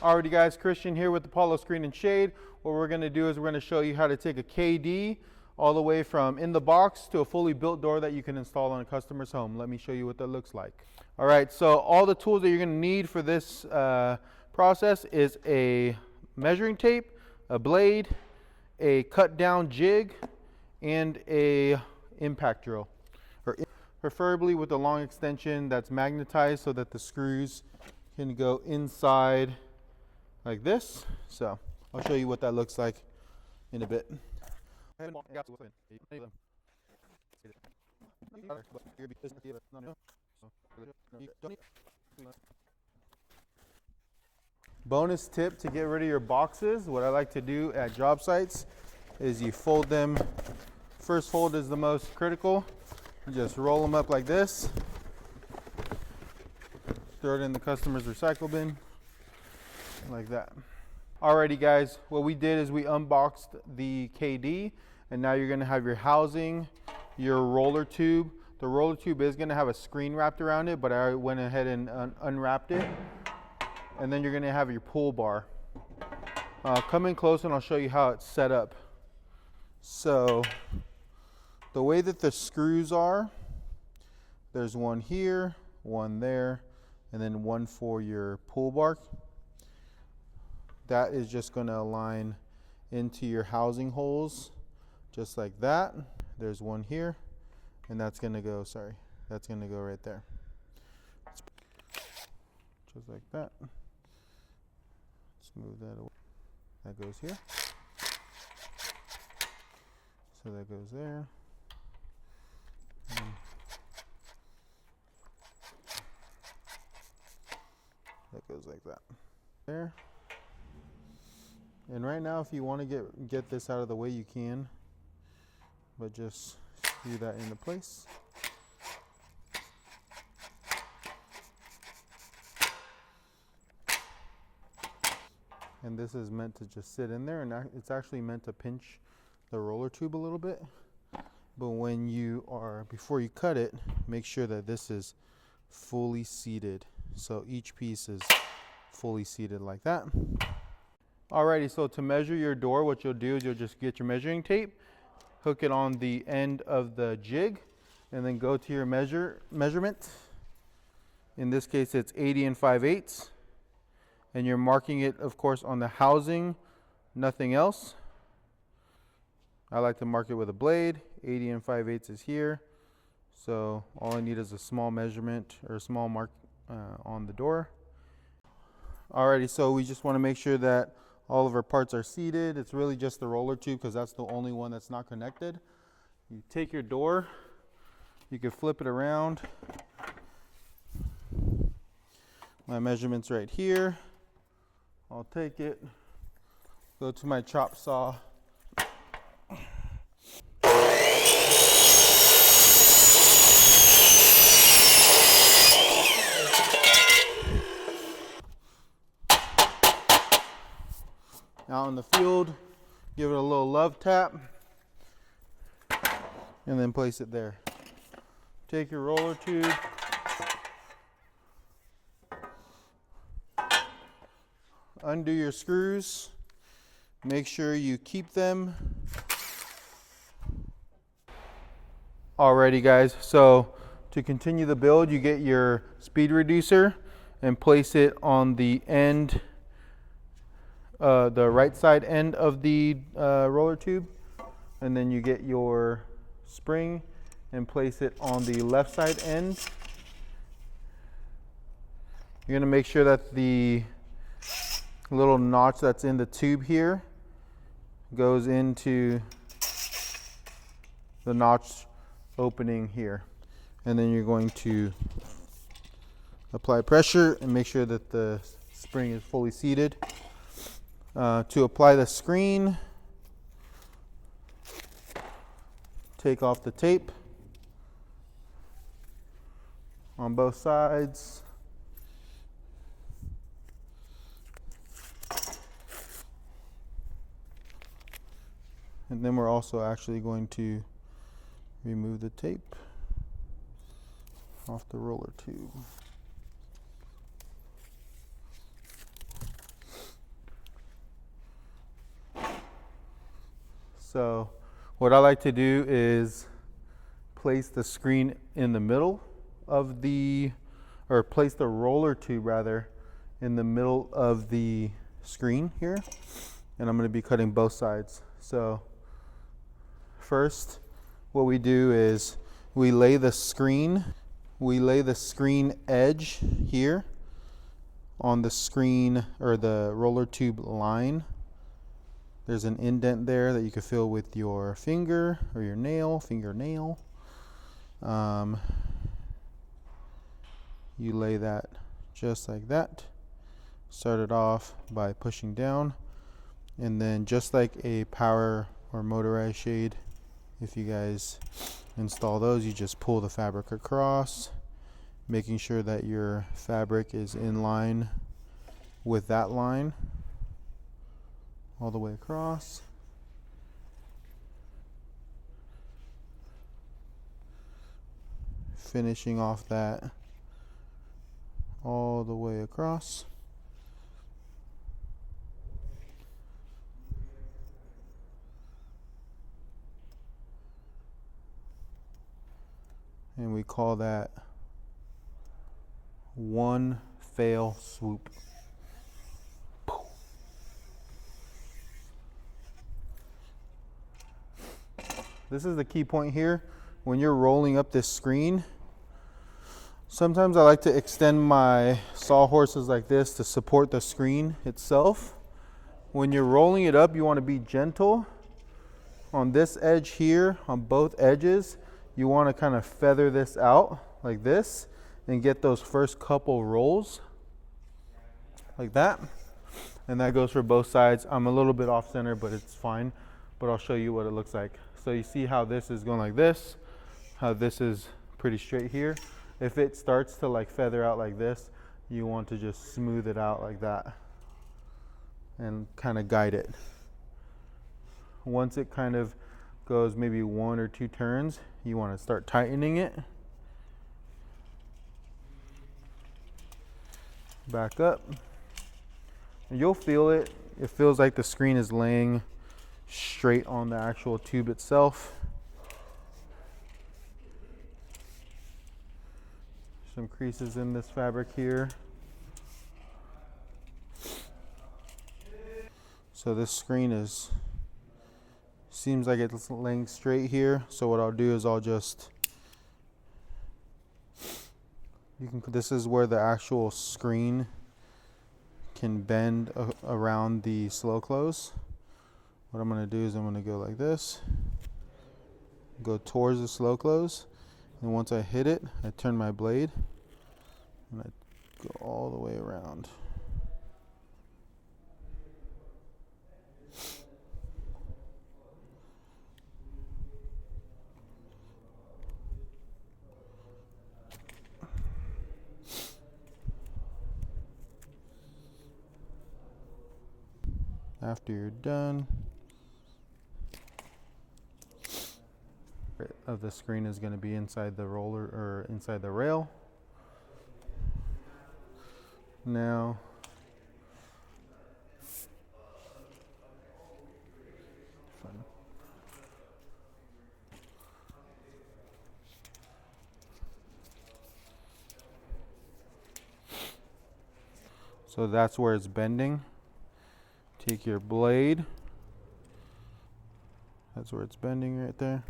Alrighty guys, Christian here with Apollo Screen and Shade. What we're going to do is we're going to show you how to take a KD all the way from in the box to a fully built door that you can install on a customer's home. Let me show you what that looks like. Alright, so all the tools that you're going to need for this process is a measuring tape, a blade, a cut down jig, and a impact drill. Preferably with a long extension that's magnetized so that the screws can go inside like this. So I'll show you what that looks like in a bit. Bonus tip to get rid of your boxes, what I like to do at job sites is you fold them. First fold is the most critical. You just roll them up like this, throw it in the customer's recycle bin like that. Alrighty guys, what we did is we unboxed the KD, and now you're going to have your housing, your roller tube. The roller tube is going to have a screen wrapped around it, but I went ahead and unwrapped it. And then you're going to have your pull bar. Come in close and I'll show you how it's set up. So the way that the screws are, there's one here, one there, and then one for your pull bar. That is just going to align into your housing holes just like that. There's one here, and that's going to go, that's going to go right there. Just like that. Let's move that away. That goes here. So that goes there. And that goes like that. There. And right now, if you want to get this out of the way, you can, but just screw that into place. And this is meant to just sit in there, and it's actually meant to pinch the roller tube a little bit. But when before you cut it, make sure that this is fully seated. So each piece is fully seated like that. Alrighty, so to measure your door, what you'll do is you'll just get your measuring tape, hook it on the end of the jig, and then go to your measurement. In this case, it's 80 5/8. And you're marking it, of course, on the housing, nothing else. I like to mark it with a blade. 80 5/8 is here. So all I need is a small measurement or a small mark on the door. Alrighty, so we just want to make sure that all of our parts are seated. It's really just the roller tube because that's the only one that's not connected. You take your door, you can flip it around. My measurement's right here. I'll take it, go to my chop saw. Out in the field, give it a little love tap, and then place it there. Take your roller tube, undo your screws, make sure you keep them. Alrighty guys, so to continue the build, you get your speed reducer and place it on the end, the right side end of the roller tube, and then you get your spring and place it on the left side end. You're going to make sure that the little notch that's in the tube here goes into the notch opening here, and then you're going to apply pressure and make sure that the spring is fully seated. To apply the screen, take off the tape on both sides. And then we're also actually going to remove the tape off the roller tube. So what I like to do is place the screen in the middle of the, or place the roller tube rather, in the middle of the screen here. And I'm going to be cutting both sides. So first, what we do is we lay the screen edge here on the screen or the roller tube line. There's an indent there that you can fill with your finger or your fingernail. You lay that just like that. Start it off by pushing down, and then just like a power or motorized shade, if you guys install those, you just pull the fabric across, making sure that your fabric is in line with that line all the way across. Finishing off that all the way across. And we call that one fail swoop. This is the key point here. When you're rolling up this screen, sometimes I like to extend my sawhorses like this to support the screen itself. When you're rolling it up, you want to be gentle. On this edge here, on both edges, you want to kind of feather this out like this and get those first couple rolls like that. And that goes for both sides. I'm a little bit off center, but it's fine. But I'll show you what it looks like. So you see how this is going like this, how this is pretty straight here. If it starts to like feather out like this, you want to just smooth it out like that and kind of guide it. Once it kind of goes maybe 1 or 2 turns, you want to start tightening it. Back up. And you'll feel it. It feels like the screen is laying straight on the actual tube itself. Some creases in this fabric here. So this screen seems like it's laying straight here. So what I'll do is I'll just, this is where the actual screen can bend around the slow close. What I'm going to do is I'm going to go like this, go towards the slow close, and once I hit it, I turn my blade and I go all the way around. After you're done, of the screen is going to be inside the roller or inside the rail. Now so that's where it's bending. Take your blade, that's where it's bending right there.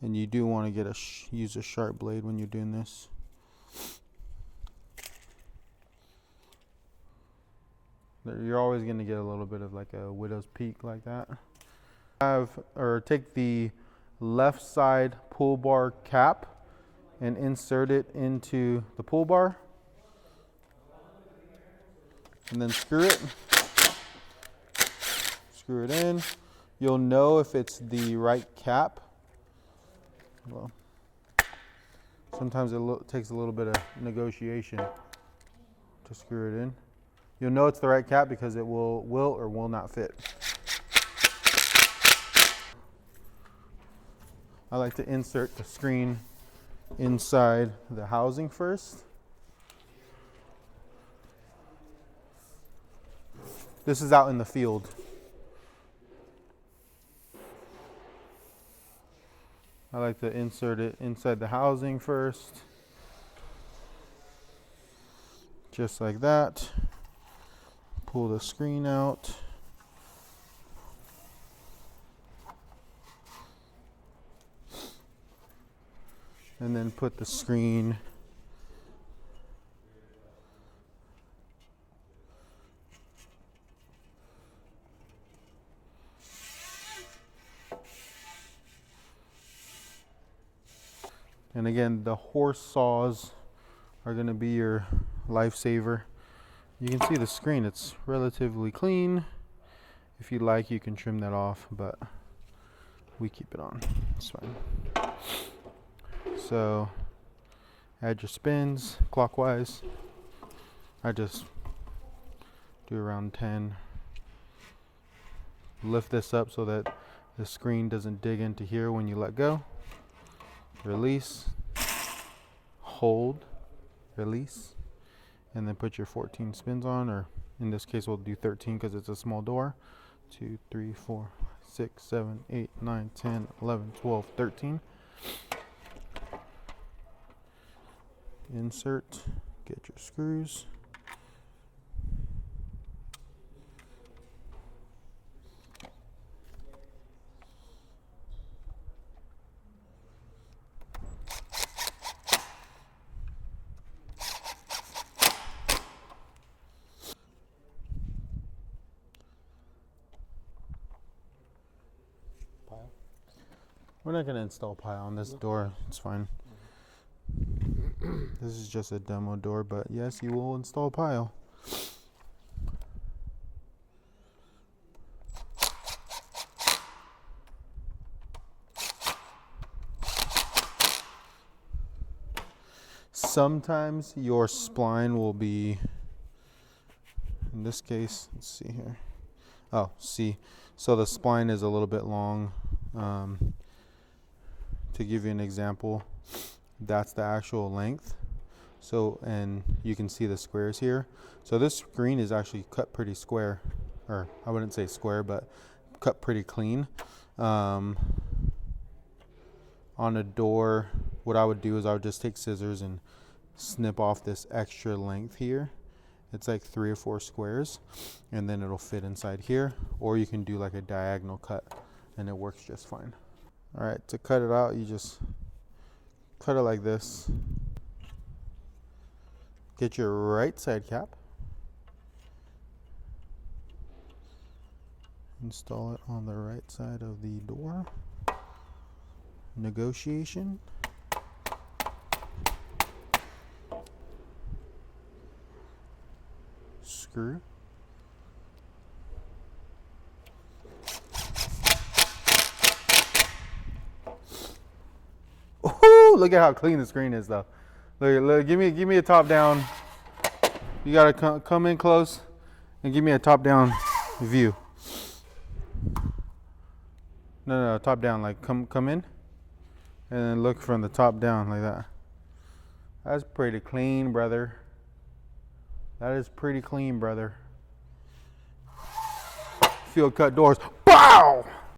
And you do want to get use a sharp blade when you're doing this. You're always going to get a little bit of like a widow's peak like that. Take the left side pull bar cap and insert it into the pull bar, and then screw it in. You'll know if it's the right cap. Well, sometimes it takes a little bit of negotiation to screw it in. You'll know it's the right cap because it will or will not fit. I like to insert the screen inside the housing first. This is out in the field. I like to insert it inside the housing first. Just like that. Pull the screen out. And then put the screen and again, the horse saws are going to be your lifesaver. You can see the screen, it's relatively clean. If you like, you can trim that off, but we keep it on. It's fine. So add your spins clockwise. I just do around 10. Lift this up so that the screen doesn't dig into here when you let go. Release, hold, release, and then put your 14 spins on, or in this case we'll do 13 because it's a small door. 2, 3, 4, 6, 7, 8, 9, 10, 11, 12, 13. Insert, get your screws. We're not going to install pile on this door, it's fine. This is just a demo door, but yes, you will install pile. Sometimes your spline will be, in this case, let's see here. Oh, see, so the spline is a little bit long. To give you an example, that's the actual length. So, and you can see the squares here. So this screen is actually cut pretty square, or I wouldn't say square, but cut pretty clean. On a door, what I would do is I would just take scissors and snip off this extra length here. It's like 3 or 4 squares, and then it'll fit inside here. Or you can do like a diagonal cut, and it works just fine. All right, to cut it out, you just cut it like this. Get your right side cap. Install it on the right side of the door. Negotiation. Screw. Ooh, look at how clean the screen is, though. Look, give me a top down. You gotta come in close and give me a top down view. No, top down. Like come in, and then look from the top down like that. That's pretty clean, brother. That is pretty clean, brother. Field cut doors. Bow!